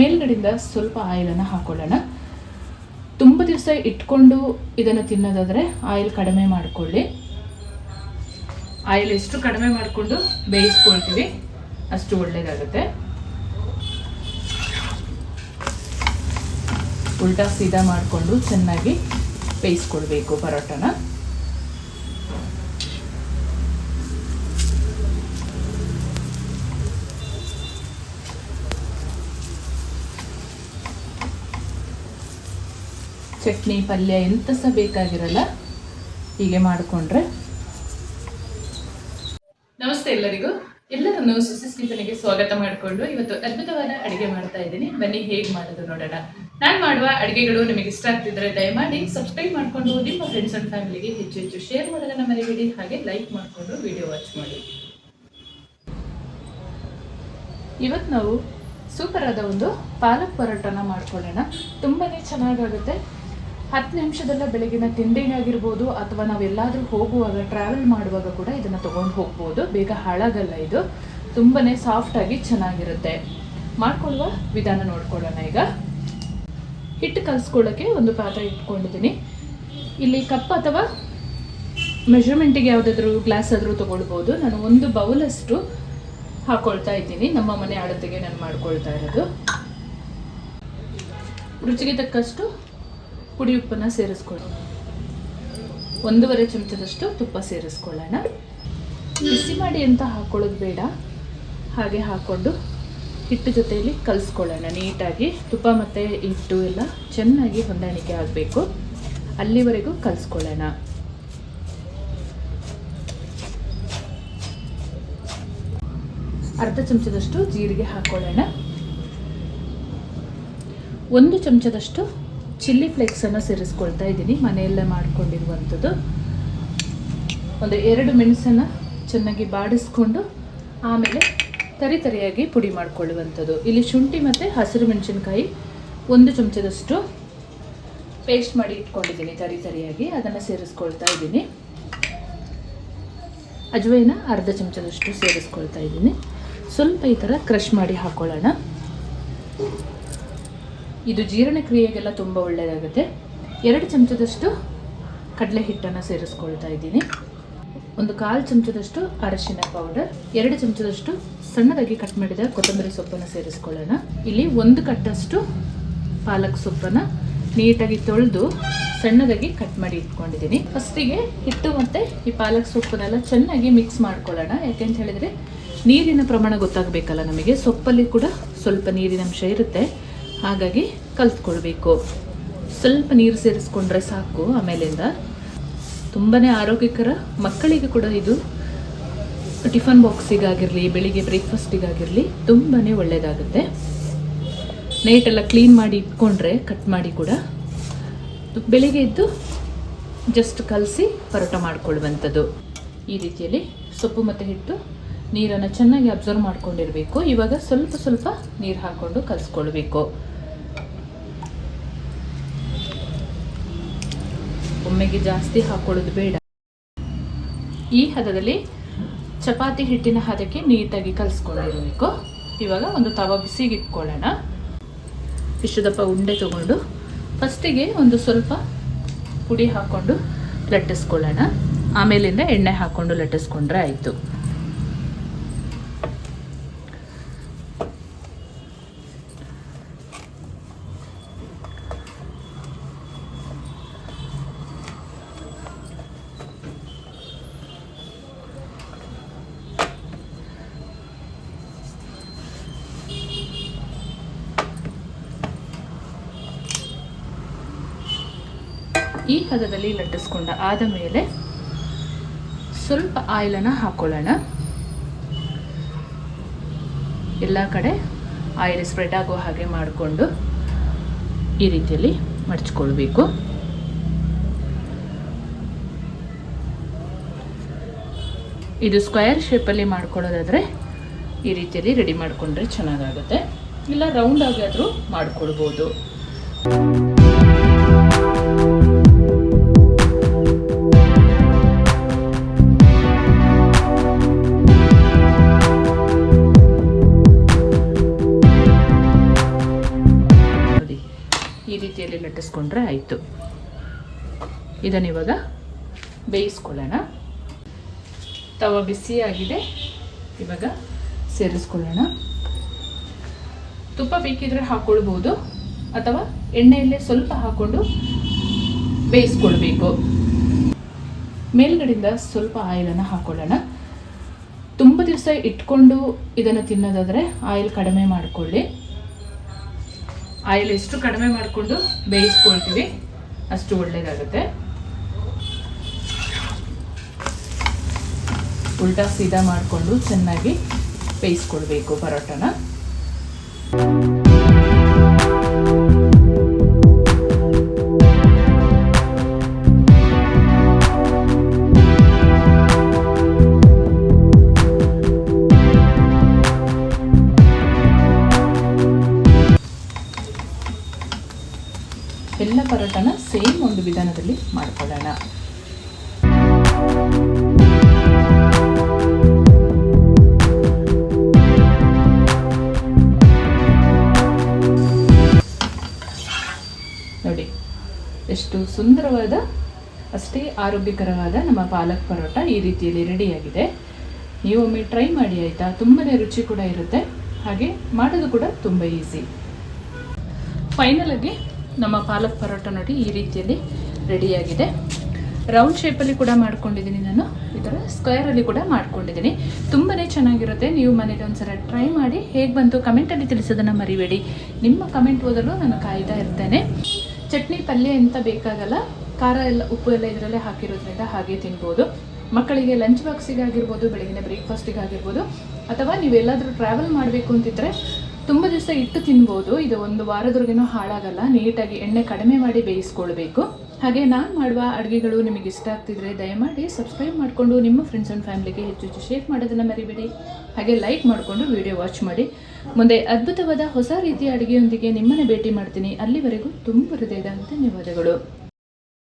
ಮೇಲ್ಗಡೆಯಿಂದ ಸ್ವಲ್ಪ ಆಯಿಲನ್ನು ಹಾಕೊಳ್ಳೋಣ. ತುಂಬ ದಿವಸ ಇಟ್ಕೊಂಡು ಇದನ್ನು ತಿನ್ನೋದಾದರೆ ಆಯಿಲ್ ಕಡಿಮೆ ಮಾಡಿಕೊಳ್ಳಿ. ಆಯಿಲ್ ಎಷ್ಟು ಕಡಿಮೆ ಮಾಡಿಕೊಂಡು ಬೇಯಿಸ್ಕೊಳ್ತೀವಿ ಅಷ್ಟು ಒಳ್ಳೆಯದಾಗುತ್ತೆ. ಉಲ್ಟಾ ಸೀದಾ ಮಾಡಿಕೊಂಡು ಚೆನ್ನಾಗಿ ಬೇಯಿಸ್ಕೊಳ್ಬೇಕು ಪರೋಟನ. ಚಟ್ನಿ ಪಲ್ಯ ಎಂತ ಸಹ ಬೇಕಾಗಿರಲ್ಲ, ಹೀಗೆ ಮಾಡಿಕೊಂಡ್ರೆ. ನಮಸ್ತೆ ಎಲ್ಲರಿಗೂ, ಎಲ್ಲರನ್ನು ಸುಸಿಸ್ ಕಿಚನ್ಗೆ ಸ್ವಾಗತ ಮಾಡಿಕೊಂಡು ಇವತ್ತು ಅದ್ಭುತವಾದ ಅಡುಗೆ ಮಾಡ್ತಾ ಇದ್ದೀನಿ. ಬನ್ನಿ ಹೇಗೆ ಮಾಡೋದು ನೋಡೋಣ. ನಾನು ಮಾಡುವ ಅಡುಗೆಗಳು ನಿಮಗೆ ಇಷ್ಟ ಆಗ್ತಿದ್ರೆ ದಯಮಾಡಿ ಸಬ್ಸ್ಕ್ರೈಬ್ ಮಾಡಿಕೊಂಡು ನಿಮ್ಮ ಫ್ರೆಂಡ್ಸ್ ಅಂಡ್ ಫ್ಯಾಮಿಲಿಗೆ ಹೆಚ್ಚು ಹೆಚ್ಚು ಶೇರ್ ಮಾಡೋದನ್ನ ಮರಿಬೇಡಿ. ಹಾಗೆ ಲೈಕ್ ಮಾಡಿಕೊಂಡು ವಿಡಿಯೋ ವಾಚ್ ಮಾಡಿ. ಇವತ್ತು ನಾವು ಸೂಪರ್ ಆದ ಒಂದು ಪಾಲಕ್ ಪರೋಟನ ಮಾಡ್ಕೊಳ್ಳೋಣ. ತುಂಬಾ ಚೆನ್ನಾಗಾಗುತ್ತೆ. 10 ನಿಮಿಷದಲ್ಲ ಬೆಳಗಿನ ತಿಂಡಿಗಾಗಿರ್ಬೋದು ಅಥವಾ ನಾವೆಲ್ಲಾದರೂ ಹೋಗುವಾಗ ಟ್ರಾವೆಲ್ ಮಾಡುವಾಗ ಕೂಡ ಇದನ್ನು ತೊಗೊಂಡು ಹೋಗ್ಬೋದು. ಬೇಗ ಹಾಳಾಗಲ್ಲ. ಇದು ತುಂಬಾ ಸಾಫ್ಟಾಗಿ ಚೆನ್ನಾಗಿರುತ್ತೆ. ಮಾಡ್ಕೊಳ್ಳುವ ವಿಧಾನ ನೋಡ್ಕೊಳ್ಳೋಣ. ಈಗ ಹಿಟ್ಟು ಕಲಿಸ್ಕೊಳ್ಳೋಕ್ಕೆ ಒಂದು ಪಾತ್ರೆ ಇಟ್ಕೊಂಡಿದ್ದೀನಿ. ಇಲ್ಲಿ ಕಪ್ ಅಥವಾ ಮೆಷರ್ಮೆಂಟಿಗೆ ಯಾವುದಾದ್ರೂ ಗ್ಲಾಸ್ ಆದರೂ ತೊಗೊಳ್ಬೋದು. ನಾನು ಒಂದು ಬೌಲಷ್ಟು ಹಾಕ್ಕೊಳ್ತಾ ಇದ್ದೀನಿ. ನಮ್ಮ ಮನೆ ಅಳತೆಗೆ ನಾನು ಮಾಡ್ಕೊಳ್ತಾ ಇರೋದು. ರುಚಿಗೆ ತಕ್ಕಷ್ಟು ಪುಡಿ ಉಪ್ಪನ್ನು ಸೇರಿಸ್ಕೊಳ್ಳೋಣ. 1.5 ಚಮಚದಷ್ಟು ತುಪ್ಪ ಸೇರಿಸ್ಕೊಳ್ಳೋಣ. ಬಿಸಿ ಮಾಡಿ ಅಂತ ಹಾಕ್ಕೊಳ್ಳೋದು ಬೇಡ, ಹಾಗೆ ಹಾಕ್ಕೊಂಡು ಹಿಟ್ಟು ಜೊತೆಯಲ್ಲಿ ಕಲಿಸ್ಕೊಳ್ಳೋಣ ನೀಟಾಗಿ. ತುಪ್ಪ ಮತ್ತು ಹಿಟ್ಟು ಎಲ್ಲ ಚೆನ್ನಾಗಿ ಹೊಂದಾಣಿಕೆ ಆಗಬೇಕು, ಅಲ್ಲಿವರೆಗೂ ಕಲಿಸ್ಕೊಳ್ಳೋಣ. ಅರ್ಧ ಚಮಚದಷ್ಟು ಜೀರಿಗೆ ಹಾಕ್ಕೊಳ್ಳೋಣ. 1 ಚಮಚದಷ್ಟು ಚಿಲ್ಲಿ ಫ್ಲೇಕ್ಸನ್ನು ಸೇರಿಸ್ಕೊಳ್ತಾ ಇದ್ದೀನಿ, ಮನೆಯಲ್ಲೇ ಮಾಡ್ಕೊಂಡಿರುವಂಥದ್ದು. ಒಂದು 2 ಮೆಣಸನ್ನು ಚೆನ್ನಾಗಿ ಬಾಡಿಸ್ಕೊಂಡು ಆಮೇಲೆ ತರಿಯಾಗಿ ಪುಡಿ ಮಾಡಿಕೊಳ್ಳುವಂಥದ್ದು. ಇಲ್ಲಿ ಶುಂಠಿ ಮತ್ತು ಹಸಿರು ಮೆಣಸಿನ್ಕಾಯಿ 1 ಚಮಚದಷ್ಟು ಪೇಸ್ಟ್ ಮಾಡಿ ಇಟ್ಕೊಂಡಿದ್ದೀನಿ ತರಿಯಾಗಿ, ಅದನ್ನು ಸೇರಿಸ್ಕೊಳ್ತಾ ಇದ್ದೀನಿ. ಅಜವಾಯಿನ ಅರ್ಧ ಚಮಚದಷ್ಟು ಸೇರಿಸ್ಕೊಳ್ತಾ ಇದ್ದೀನಿ. ಸ್ವಲ್ಪ ಈ ಥರ ಕ್ರಷ್ ಮಾಡಿ ಹಾಕ್ಕೊಳ್ಳೋಣ. ಇದು ಜೀರ್ಣಕ್ರಿಯೆಗೆಲ್ಲ ತುಂಬ ಒಳ್ಳೆಯದಾಗುತ್ತೆ. 2 ಚಮಚದಷ್ಟು ಕಡಲೆ ಹಿಟ್ಟನ್ನು ಸೇರಿಸ್ಕೊಳ್ತಾ ಇದ್ದೀನಿ. 1/4 ಚಮಚದಷ್ಟು ಅರಶಿನ ಪೌಡರ್, 2 ಚಮಚದಷ್ಟು ಸಣ್ಣದಾಗಿ ಕಟ್ ಮಾಡಿದ ಕೊತ್ತಂಬರಿ ಸೊಪ್ಪನ್ನು ಸೇರಿಸ್ಕೊಳ್ಳೋಣ. ಇಲ್ಲಿ 1 ಕಟ್ಟಷ್ಟು ಪಾಲಕ್ ಸೊಪ್ಪನ್ನು ನೀಟಾಗಿ ತೊಳೆದು ಸಣ್ಣದಾಗಿ ಕಟ್ ಮಾಡಿ ಇಟ್ಕೊಂಡಿದ್ದೀನಿ. ಫಸ್ಟಿಗೆ ಹಿಟ್ಟು ಮತ್ತು ಈ ಪಾಲಕ್ ಸೊಪ್ಪನ್ನೆಲ್ಲ ಚೆನ್ನಾಗಿ ಮಿಕ್ಸ್ ಮಾಡ್ಕೊಳ್ಳೋಣ. ಯಾಕೆಂತ ಹೇಳಿದರೆ ನೀರಿನ ಪ್ರಮಾಣ ಗೊತ್ತಾಗಬೇಕಲ್ಲ ನಮಗೆ. ಸೊಪ್ಪಲ್ಲಿ ಕೂಡ ಸ್ವಲ್ಪ ನೀರಿನ ಅಂಶ ಇರುತ್ತೆ, ಹಾಗಾಗಿ ಕಲಿತ್ಕೊಳ್ಬೇಕು. ಸ್ವಲ್ಪ ನೀರು ಸೇರಿಸ್ಕೊಂಡ್ರೆ ಸಾಕು. ಆಮೇಲಿಂದ ತುಂಬಾ ಆರೋಗ್ಯಕರ. ಮಕ್ಕಳಿಗೆ ಕೂಡ ಇದು ಟಿಫನ್ ಬಾಕ್ಸಿಗಾಗಿರಲಿ, ಬೆಳಿಗ್ಗೆ ಬ್ರೇಕ್ಫಾಸ್ಟಿಗಾಗಿರಲಿ ತುಂಬಾ ಒಳ್ಳೆಯದಾಗುತ್ತೆ. ನೈಟೆಲ್ಲ ಕ್ಲೀನ್ ಮಾಡಿ ಇಟ್ಕೊಂಡ್ರೆ ಕಟ್ ಮಾಡಿ ಕೂಡ ಬೆಳಿಗ್ಗೆ ಎದ್ದು ಜಸ್ಟ್ ಕಲಸಿ ಪರೋಟ ಮಾಡ್ಕೊಳ್ಳುವಂಥದ್ದು. ಈ ರೀತಿಯಲ್ಲಿ ಸೊಪ್ಪು ಮತ್ತು ಹಿಟ್ಟು ನೀರನ್ನು ಚೆನ್ನಾಗಿ ಅಬ್ಸರ್ವ್ ಮಾಡ್ಕೊಂಡಿರಬೇಕು. ಇವಾಗ ಸ್ವಲ್ಪ ಸ್ವಲ್ಪ ನೀರು ಹಾಕ್ಕೊಂಡು ಕಲಿಸ್ಕೊಳ್ಬೇಕು. ಒಮ್ಮೆಗೆ ಜಾಸ್ತಿ ಹಾಕ್ಕೊಳ್ಳೋದು ಬೇಡ. ಈ ಹದದಲ್ಲಿ ಚಪಾತಿ ಹಿಟ್ಟಿನ ಹದಕ್ಕೆ ನೀಟಾಗಿ ಕಲಿಸ್ಕೊಂಡಿರಬೇಕು. ಇವಾಗ ಒಂದು ತವ ಬಿಸಿಗೆ ಇಟ್ಕೊಳ್ಳೋಣ. ಇಷ್ಟು ದಪ್ಪ ಉಂಡೆ ತಗೊಂಡು ಫಸ್ಟಿಗೆ ಒಂದು ಸ್ವಲ್ಪ ಪುಡಿ ಹಾಕ್ಕೊಂಡು ಲಟ್ಟಿಸ್ಕೊಳ್ಳೋಣ. ಆಮೇಲಿಂದ ಎಣ್ಣೆ ಹಾಕ್ಕೊಂಡು ಲಟ್ಟಿಸ್ಕೊಂಡ್ರೆ ಆಯಿತು. ಈ ಹದದಲ್ಲಿ ಲಟ್ಟಿಸ್ಕೊಂಡ ಆದ ಮೇಲೆ ಸ್ವಲ್ಪ ಆಯಿಲನ್ನು ಹಾಕ್ಕೊಳ್ಳೋಣ. ಎಲ್ಲ ಕಡೆ ಆಯಿಲ್ ಸ್ಪ್ರೆಡ್ ಆಗೋ ಹಾಗೆ ಮಾಡಿಕೊಂಡು ಈ ರೀತಿಯಲ್ಲಿ ಮಡಚ್ಕೊಳ್ಬೇಕು. ಇದು ಸ್ಕ್ವೇರ್ ಶೇಪಲ್ಲಿ ಮಾಡ್ಕೊಳ್ಳೋದಾದರೆ ಈ ರೀತಿಯಲ್ಲಿ ರೆಡಿ ಮಾಡಿಕೊಂಡ್ರೆ ಚೆನ್ನಾಗಾಗುತ್ತೆ. ಇಲ್ಲ ರೌಂಡ್ ಆಗಾದರೂ ಮಾಡ್ಕೊಳ್ಬೋದು. ರೀತಿಯಲ್ಲಿ ಲಟ್ಟಿಸ್ಕೊಂಡ್ರೆ ಆಯಿತು. ಇದನ್ನಿವಾಗ ಬೇಯಿಸ್ಕೊಳ್ಳೋಣ. ತವ ಬಿಸಿಯಾಗಿದೆ, ಇವಾಗ ಸೇರಿಸ್ಕೊಳ್ಳೋಣ. ತುಪ್ಪ ಬೇಕಿದ್ರೆ ಹಾಕ್ಕೊಳ್ಬೋದು ಅಥವಾ ಎಣ್ಣೆಯಲ್ಲೇ ಸ್ವಲ್ಪ ಹಾಕ್ಕೊಂಡು ಬೇಯಿಸ್ಕೊಳ್ಬೇಕು. ಮೇಲ್ಗಡೆಯಿಂದ ಸ್ವಲ್ಪ ಆಯಿಲನ್ನು ಹಾಕ್ಕೊಳ್ಳೋಣ. ತುಂಬ ದಿವಸ ಇಟ್ಕೊಂಡು ಇದನ್ನು ತಿನ್ನೋದಾದರೆ ಆಯಿಲ್ ಕಡಿಮೆ ಮಾಡಿಕೊಳ್ಳಿ. ಆಯಿಲ್ ಎಷ್ಟು ಕಡಿಮೆ ಮಾಡಿಕೊಂಡು ಬೇಯಿಸ್ಕೊಳ್ತೀವಿ ಅಷ್ಟು ಒಳ್ಳೆಯದಾಗುತ್ತೆ. ಉಲ್ಟಾ ಸೀದಾ ಮಾಡಿಕೊಂಡು ಚೆನ್ನಾಗಿ ಬೇಯಿಸ್ಕೊಳ್ಬೇಕು ಪರೋಟನ. ಎಲ್ಲ ಪರೋಟನ ಸೇಮ್ ಒಂದು ವಿಧಾನದಲ್ಲಿ ಮಾಡ್ಕೊಳ್ಳೋಣ. ನೋಡಿ ಎಷ್ಟು ಸುಂದರವಾದ ಅಷ್ಟೇ ಆರೋಗ್ಯಕರವಾದ ನಮ್ಮ ಪಾಲಕ್ ಪರೋಟ ಈ ರೀತಿಯಲ್ಲಿ ರೆಡಿಯಾಗಿದೆ. ನೀವೊಮ್ಮೆ ಟ್ರೈ ಮಾಡಿ ಆಯಿತಾ. ತುಂಬಾ ರುಚಿ ಕೂಡ ಇರುತ್ತೆ, ಹಾಗೆ ಮಾಡೋದು ಕೂಡ ತುಂಬ ಈಸಿ. ಫೈನಲ್ ಆಗಿ ನಮ್ಮ ಪಾಲಕ್ ಪರೋಟ ನೋಡಿ ಈ ರೀತಿಯಲ್ಲಿ ರೆಡಿಯಾಗಿದೆ. ರೌಂಡ್ ಶೇಪಲ್ಲಿ ಕೂಡ ಮಾಡ್ಕೊಂಡಿದ್ದೀನಿ ನಾನು, ಈ ಥರ ಸ್ಕ್ವೇರಲ್ಲಿ ಕೂಡ ಮಾಡ್ಕೊಂಡಿದ್ದೀನಿ. ತುಂಬಾ ಚೆನ್ನಾಗಿರುತ್ತೆ. ನೀವು ಮನೇಲಿ ಒಂದ್ಸಲ ಟ್ರೈ ಮಾಡಿ ಹೇಗೆ ಬಂತು ಕಮೆಂಟಲ್ಲಿ ತಿಳಿಸೋದನ್ನು ಮರಿಬೇಡಿ. ನಿಮ್ಮ ಕಮೆಂಟ್ ಓದಲು ನಾನು ಕಾಯ್ತಾ ಇರ್ತೇನೆ. ಚಟ್ನಿ ಪಲ್ಯ ಎಂತ ಬೇಕಾಗಲ್ಲ, ಖಾರ ಎಲ್ಲ ಉಪ್ಪು ಎಲ್ಲ ಇದರಲ್ಲೇ ಹಾಕಿರೋದ್ರಿಂದ ಹಾಗೆ ತಿನ್ಬೋದು. ಮಕ್ಕಳಿಗೆ ಲಂಚ್ ಬಾಕ್ಸಿಗಾಗಿರ್ಬೋದು, ಬೆಳಗಿನ ಬ್ರೇಕ್ಫಾಸ್ಟಿಗಾಗಿರ್ಬೋದು, ಅಥವಾ ನೀವೆಲ್ಲಾದರೂ ಟ್ರಾವೆಲ್ ಮಾಡಬೇಕು ಅಂತಿದ್ರೆ ತುಂಬ ದಿವಸ ಇಟ್ಟು ತಿನ್ಬೋದು. ಇದು ಒಂದು ವಾರದವರೆಗೂ ಹಾಳಾಗಲ್ಲ. ನೀಟಾಗಿ ಎಣ್ಣೆ ಕಡಿಮೆ ಮಾಡಿ ಬೇಯಿಸ್ಕೊಳ್ಬೇಕು. ಹಾಗೆ ನಾನು ಮಾಡುವ ಅಡುಗೆಗಳು ನಿಮಗೆ ಇಷ್ಟ ಆಗ್ತಿದ್ರೆ ದಯಮಾಡಿ ಸಬ್ಸ್ಕ್ರೈಬ್ ಮಾಡಿಕೊಂಡು ನಿಮ್ಮ ಫ್ರೆಂಡ್ಸ್ ಆ್ಯಂಡ್ ಫ್ಯಾಮಿಲಿಗೆ ಹೆಚ್ಚು ಶೇರ್ ಮಾಡೋದನ್ನು ಮರಿಬೇಡಿ. ಹಾಗೆ ಲೈಕ್ ಮಾಡಿಕೊಂಡು ವಿಡಿಯೋ ವಾಚ್ ಮಾಡಿ. ಮುಂದೆ ಅದ್ಭುತವಾದ ಹೊಸ ರೀತಿಯ ಅಡುಗೆಯೊಂದಿಗೆ ನಿಮ್ಮನ್ನು ಭೇಟಿ ಮಾಡ್ತೀನಿ. ಅಲ್ಲಿವರೆಗೂ ತುಂಬ ಹೃದಯದ ಧನ್ಯವಾದಗಳು.